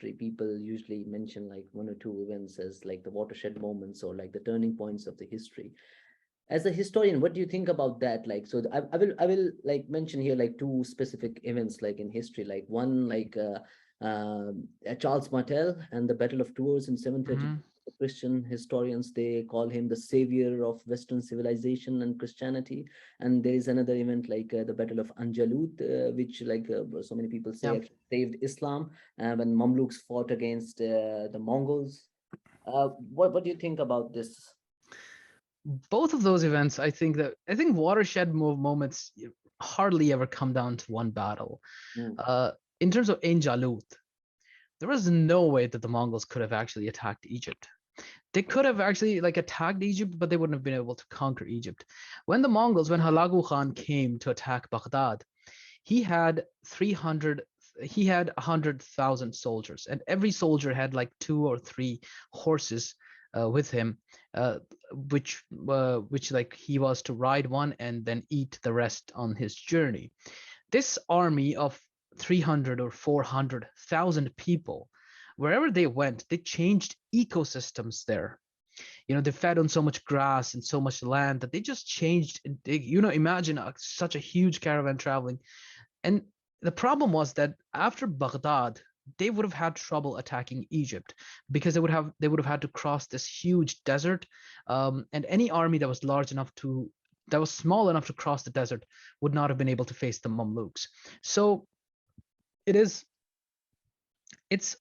history, people usually mention like one or two events as like the watershed moments or like the turning points of the history. As a historian, what do you think about that? Like, so I will like mention here like two specific events like in history, like one like Charles Martel and the Battle of Tours in 730. Mhm. Christian historians, they call him the savior of Western civilization and Christianity. And there is another event like the Battle of Anjalut, which like so many people say Yeah. actually saved Islam when Mamluks fought against the Mongols. What do you think about this? Both of those events, I think watershed moments hardly ever come down to one battle. Mm, Uh, in terms of Ain Jalut, there was no way that the Mongols could have actually attacked Egypt. They could have actually like attacked Egypt, but they wouldn't have been able to conquer Egypt. When Halagu Khan came to attack Baghdad, he had 300 he had 100,000 soldiers, and every soldier had like two or three horses with him, uh, which like he was to ride one and then eat the rest on his journey. This army of 300 or 400,000 people, wherever they went, they changed ecosystems there. They fed on so much grass and so much land that they just changed. Imagine such a huge caravan traveling. And the problem was that after Baghdad, they would have had trouble attacking Egypt because they would have had to cross this huge desert, and any army that was small enough to cross the desert would not have been able to face the Mamluks. So it is it's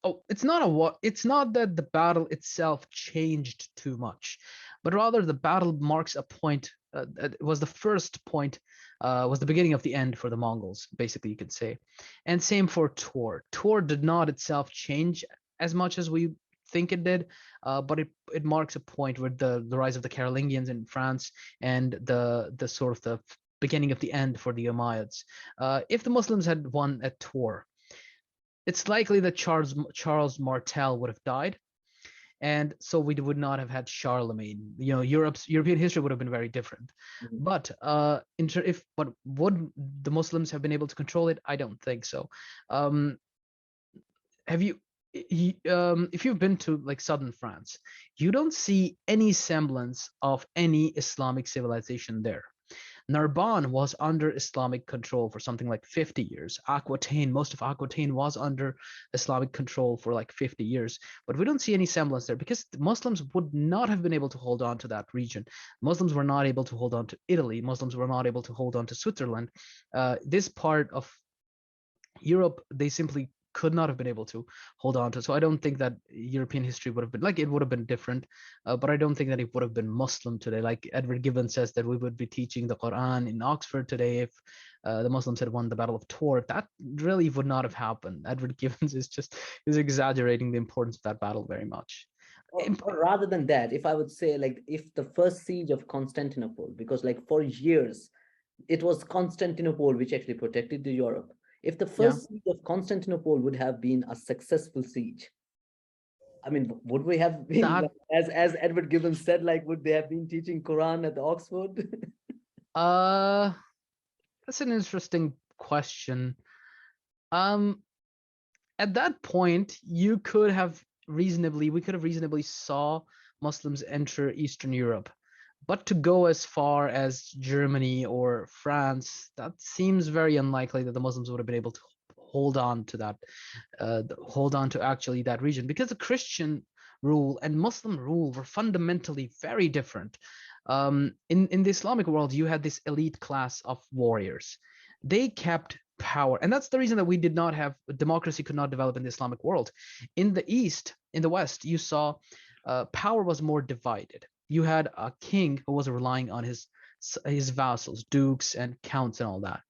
not that the battle itself changed too much, but rather the battle marks a point. It was the first point, was the beginning of the end for the Mongols, basically you could say. And same for Tor. Tor did not itself change as much as we think it did, but it marks a point where the rise of the Carolingians in France and the sort of the beginning of the end for the Umayyads. If the Muslims had won at Tor, it's likely that Charles Martel would have died, and so we would not have had Charlemagne. European history would have been very different. mhm. But but would the Muslims have been able to control it? I don't think so. Um, have you? If you've been to like southern France, you don't see any semblance of any Islamic civilization there. Narbonne was under Islamic control for something like 50 years. Aquitaine, most of Aquitaine was under Islamic control for like 50 years. But we don't see any semblance there because the Muslims would not have been able to hold on to that region. Muslims were not able to hold on to Italy. Muslims were not able to hold on to Switzerland. This part of Europe, they simply could not have been able to hold on to. So I don't think that European history would have been like it would have been different, but I don't think that it would have been Muslim today. Like Edward Gibbon says that we would be teaching the Quran in Oxford today if the Muslims had won the Battle of Tor. That really would not have happened. Edward Gibbons is exaggerating the importance of that battle very much. Or rather than that, if I would say like if the first siege of Constantinople, because like for years it was Constantinople which actually protected the Europe. If the Yeah. first siege of Constantinople would have been a successful siege, I mean, would we have been That like, as Edward Gibbons said, like would they have been teaching Quran at the Oxford? uh that's an interesting question. Um at that point, we could have reasonably saw Muslims enter Eastern Europe. But to go as far as Germany or France, that seems very unlikely that the Muslims would have been able to hold on to that, hold on to actually that region, because the Christian rule and Muslim rule were fundamentally very different. In the Islamic world, you had this elite class of warriors. They kept power, and that's the reason that we did not have democracy could not develop in the Islamic world. In the East, in the West, you saw power was more divided. You had a king who was relying on his vassals, dukes and counts and all that,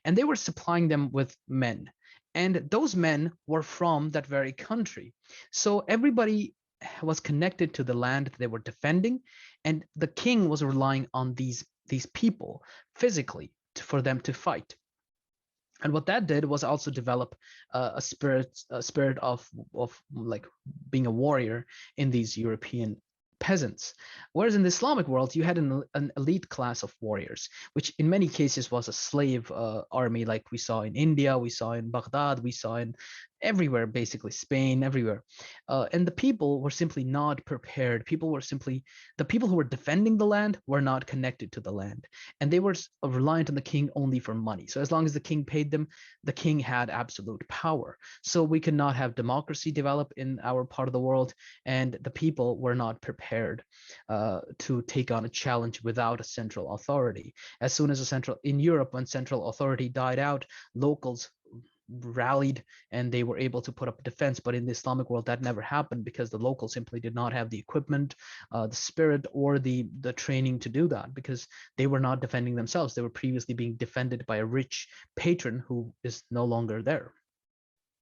and they were supplying them with men, and those men were from that very country. So everybody was connected to the land that they were defending, and the king was relying on these people physically for them to fight. And what that did was also develop a spirit of like being a warrior in these European peasants. Whereas in the Islamic world, you had an elite class of warriors, which in many cases was a slave army, like we saw in India, we saw in Baghdad, we saw in everywhere, basically Spain, everywhere. And the people were simply not prepared. People were simply, the people who were defending the land were not connected to the land, and they were reliant on the king only for money. So as long as the king paid them, the king had absolute power. So we could not have democracy develop in our part of the world, and the people were not prepared to take on a challenge without a central authority. As soon as a central, in Europe, when central authority died out, locals rallied and they were able to put up a defense. But in the Islamic world, that never happened because the locals simply did not have the equipment, the spirit, or the training to do that, because they were not defending themselves. They were previously being defended by a rich patron who is no longer there.